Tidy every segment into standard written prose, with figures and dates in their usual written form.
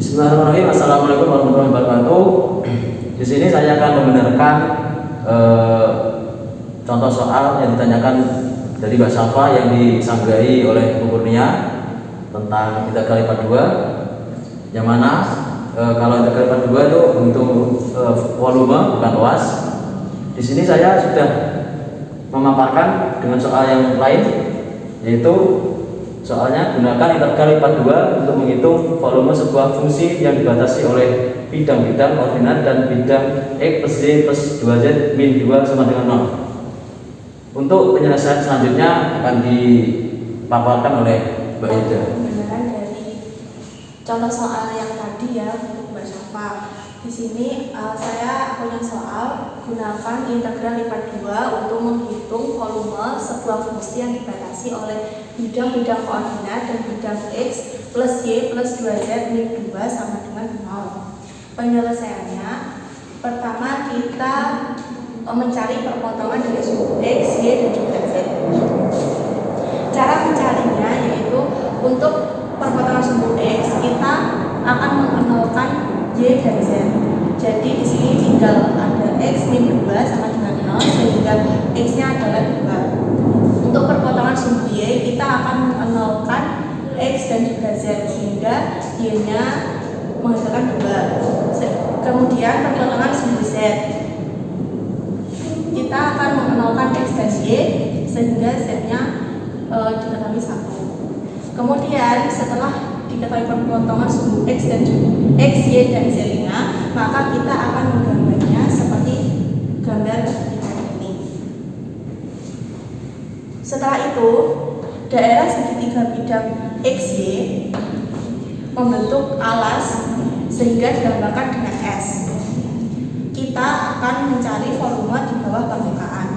Bismillahirrahmanirrahim. Assalamualaikum warahmatullahi wabarakatuh. Di sini saya akan membenarkan contoh soal yang ditanyakan dari Mbak Safa yang disanggahi oleh Bu Kurnia tentang integral IPA 2, yang mana kalau integral IPA 2 itu untuk volume bukan luas. Di sini saya sudah memaparkan dengan soal yang lain, yaitu soalnya gunakan integral IPA 2 untuk menghitung volume sebuah fungsi yang dibatasi oleh bidang-bidang koordinat dan bidang X plus Y plus 2Z min 2 sama dengan 0. Untuk penyelesaian selanjutnya akan dipaparkan oleh Mbak Ida. Pembenaran dari contoh soal yang tadi ya untuk Mbak Syafa. Di sini saya punya soal gunakan integral IPA 2 untuk menghitung volume sebuah fungsi yang dibatasi oleh bidang-bidang koordinat dan bidang X plus Y plus 2Z min 2 sama dengan 0. Penyelesaiannya, pertama kita mencari perpotongan dari sumbu X, Y, dan juga Z. Cara mencarinya yaitu untuk perpotongan sumbu X kita akan mengenalkan Y dan Z. Jadi di sini tinggal ada X min 2 sama dengan 0 sehingga X-nya adalah 2. Untuk perpotongan sumbu Y kita akan mengenalkan X dan juga Z sehingga Y-nya menghasilkan 2. Kemudian perpotongan sumbu Z kita akan mengenalkan X dan Y sehingga Z-nya diketahui 1. Kemudian setelah diketahui perpotongan sumbu X, Y, dan Z-nya, maka kita akan menggambarnya seperti gambar ini. Setelah itu, daerah segitiga bidang X, Y membentuk alas sehingga digambarkan dengan S. Kita akan mencari volume di bawah permukaan.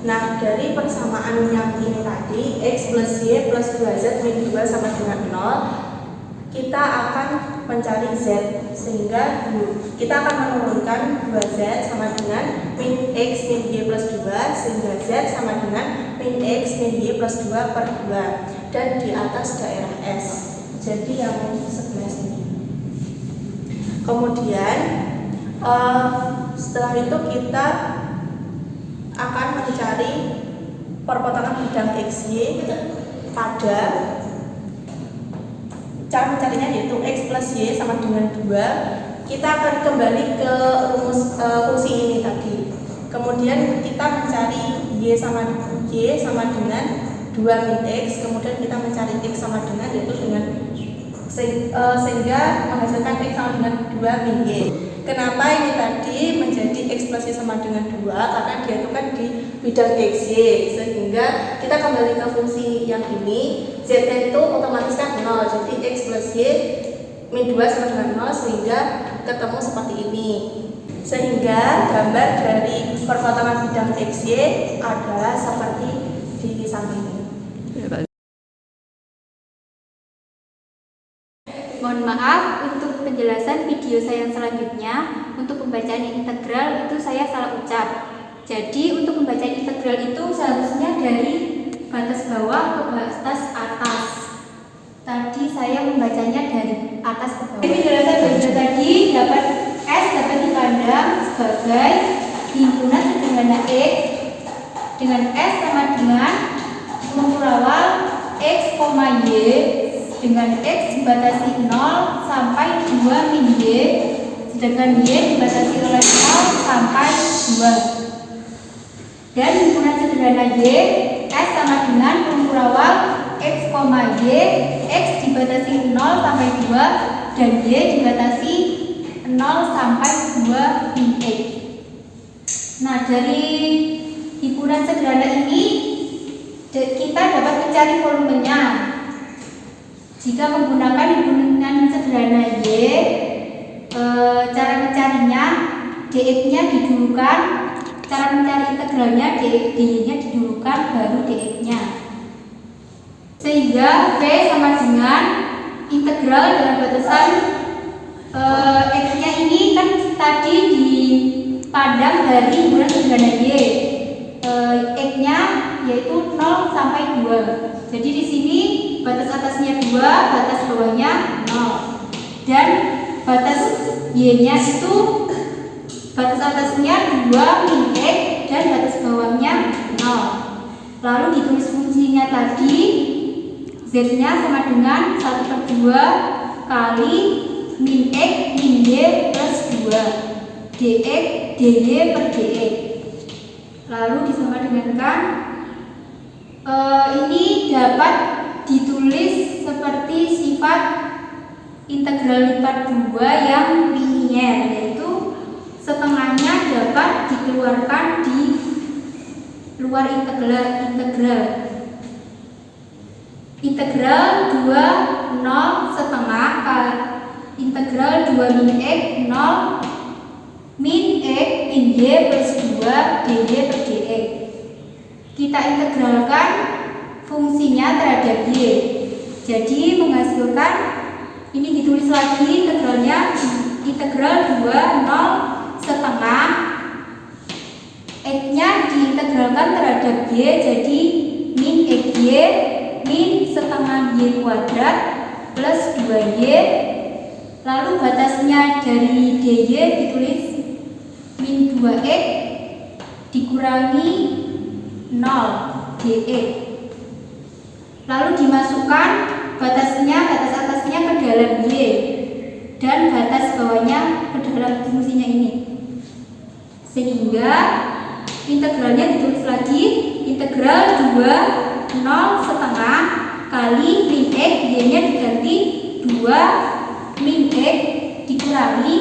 Nah, dari persamaan yang ini tadi, X plus Y plus 2Z min 2 sama dengan 0, kita akan mencari Z, sehingga kita akan menurunkan 2Z sama dengan min X min Y plus 2, sehingga Z sama dengan min X min Y plus 2 per 2, dan di atas daerah S, jadi yang sebelah sini. Kemudian setelah itu kita akan mencari perpotongan bidang XY pada cara mencarinya yaitu X plus Y sama dengan 2. Kita akan kembali ke rumus fungsi ini tadi. Kemudian kita mencari Y sama dengan 2 min X. Kemudian kita mencari X sama dengan yaitu dengan sehingga menghasilkan X sama dengan 2 min Y. Kenapa ini tadi menjadi X plus Y sama dengan 2? Karena dia itu kan di bidang XY, sehingga kita kembali ke fungsi yang ini, Z itu otomatis kan 0, jadi X plus Y min 2 sama dengan 0, sehingga ketemu seperti ini. Sehingga gambar dari perpotongan bidang XY adalah seperti di samping ini. Mohon maaf untuk penjelasan video saya yang selanjutnya. Untuk pembacaan integral itu saya salah ucap. Jadi untuk pembacaan integral itu seharusnya dari batas bawah ke batas atas. Tadi saya membacanya dari atas ke bawah. Penjelasan video tadi dapat S dapat dipandang sebagai himpunan sederhana X dengan S sama dengan rumpun awal X, Y dengan X dibatasi 0 sampai 2 min Y, sedangkan Y dibatasi oleh 0 sampai 2. Dan himpunan sederhana Y, S sama dengan rumpun awal X, Y, X dibatasi 0 sampai 2 dan Y dibatasi 0 sampai 2 min X. Nah, dari himpunan sederhana ini kita dapat mencari volumenya. Jika menggunakan himpunan sederhana Y, cara mencarinya dx-nya didulukan, cara mencari integralnya dy-nya didulukan, baru dx-nya. Sehingga V sama dengan integral dalam batasan x-nya ini kan tadi dipandang dari himpunan sederhana Y. X-nya yaitu 0 sampai 2. Jadi di sini batas atasnya 2, batas bawahnya 0. dan batas Y-nya itu batas atasnya 2 min X dan batas bawahnya 0. Lalu ditulis fungsinya tadi, Z-nya sama dengan 1/2 kali min X min Y plus 2 dx dy per dx. Lalu disamadengankan, ini dapat ditulis seperti sifat integral lipat 2 yang linier, yaitu setengahnya dapat dikeluarkan di luar integral. Integral 2 0 setengah kali integral 2 min X 0 min X min Y plus 2 dy per dx. Kita integralkan fungsinya terhadap Y, jadi menghasilkan, ini ditulis lagi integralnya, integral 2 0 setengah X nya diintegralkan terhadap Y, jadi min XY min setengah Y kuadrat plus 2Y. Lalu batasnya dari dy ditulis min 2X dikurangi 0 dx. Lalu dimasukkan batas atasnya ke dalam Y dan batas bawahnya ke dalam fungsinya ini, sehingga integralnya ditulis lagi integral 2 0 setengah kali min X, Y nya diganti 2 min X dikurangi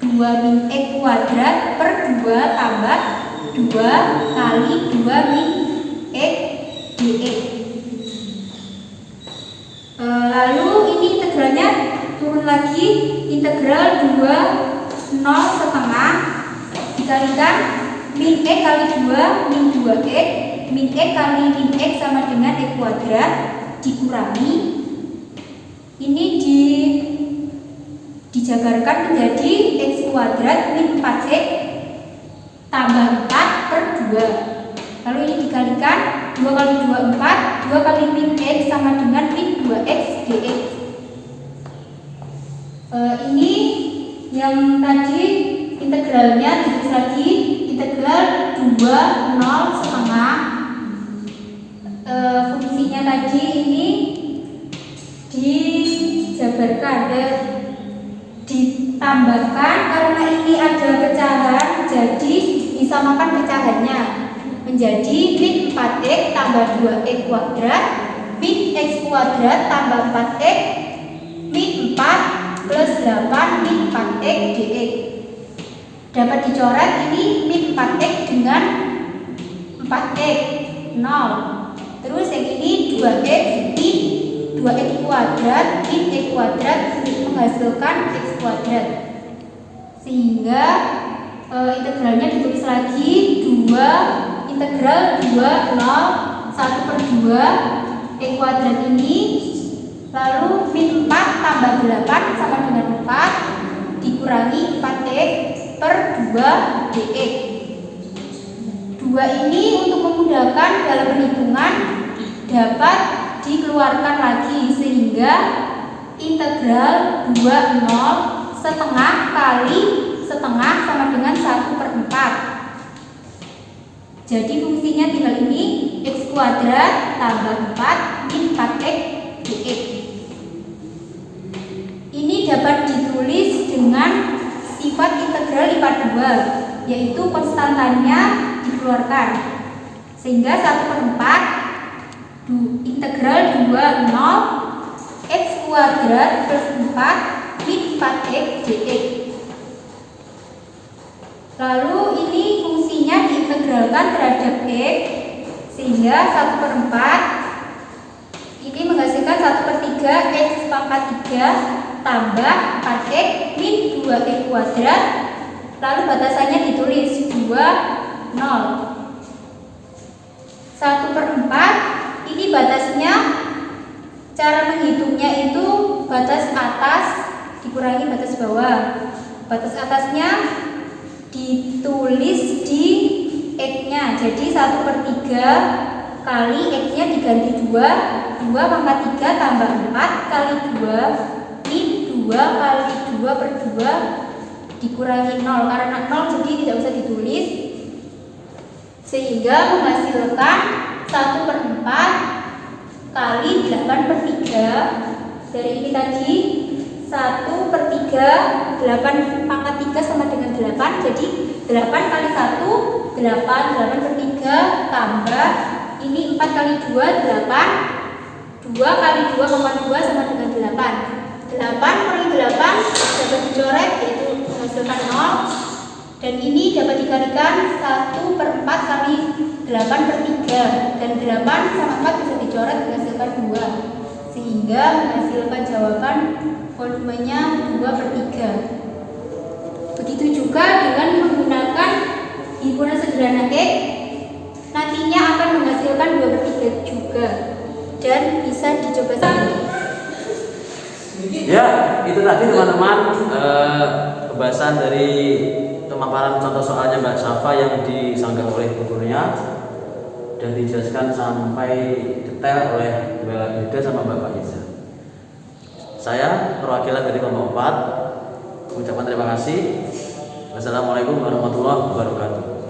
2 min X kuadrat per 2 tambah 2 kali 2 min X dx. Lalu ini integralnya turun lagi, integral 2 0 setengah dikalikan min X kali 2 min 2X min X kali min X sama dengan X kuadrat dikurangi, ini dijabarkan menjadi X kuadrat min 4X tambah 4 per 2. Lalu ini dikalikan 2 kali 2 4, 2 kali min X sama dengan min 2X dx. Ini yang tadi integralnya ditulis lagi, integral 2 0 setengah, fungsinya tadi ini dijabarkan, ditambahkan karena ini ada pecahan, jadi disamakan pecahannya menjadi min 4x tambah 2x kuadrat min x kuadrat tambah 4x min 4 plus 8 min 4x dx. Dapat dicoret ini min 4x dengan 4x 0. Terus yang ini 2x min 2x kuadrat min x kuadrat menghasilkan x kuadrat, sehingga integralnya ditulis lagi 2 integral 2 0 1/2 x kuadrat ini, lalu min 4 tambah 8 sama dengan 4 dikurangi 4x per 2 dx. 2 ini untuk memudahkan dalam perhitungan dapat dikeluarkan lagi, sehingga integral 2 0 setengah kali setengah sama dengan 1/4. Jadi fungsinya tinggal ini x kuadrat tambah 4 min 4x dx. Ini dapat ditulis dengan sifat integral lipat 2, yaitu konstantannya dikeluarkan, sehingga 1/4 integral 2 0 x kuadrat plus 4 min 4x dx. Lalu ini fungsinya diintegralkan terhadap x, sehingga 1/4 ini menghasilkan 1/3 x pangkat 3 tambah 4x min 2x kuadrat, lalu batasannya ditulis 2 0. 1/4 ini batasnya, cara menghitungnya itu batas atas dikurangi batas bawah. Batas atasnya ditulis di x-nya, jadi 1/3 kali x-nya diganti 2 pangkat 3 tambah 4 kali 2 min kali 2/2 dikurangi 0, karena 0 jadi tidak usah ditulis, sehingga menghasilkan 1/4 kali 8/3. Dari ini tadi 1/3, 8 pangkat 3 sama dengan 8, jadi 8 kali 1 8, 8/3 tambah ini 4 kali 2 8, 2 kali 2,2 sama dengan 8. 8 kurangi 8 dapat dicoret, yaitu menghasilkan 0, dan ini dapat dikalikan 1/4 kali 8/3, dan 8 sama 4 bisa dicoret menghasilkan 2, sehingga menghasilkan jawaban volumenya 2/3. Begitu juga dengan menggunakan himpunan sederhana X, nantinya akan menghasilkan 2/3 juga, dan bisa dicoba sendiri. Ya, itu tadi teman-teman pembahasan dari pemaparan contoh soalnya Mbak Safa yang disanggah oleh gurunya dan dijelaskan sampai detail oleh Mbak Yuda sama Mbak Iza. Saya perwakilan dari kelompok 4 mengucapkan terima kasih. Wassalamualaikum warahmatullahi wabarakatuh.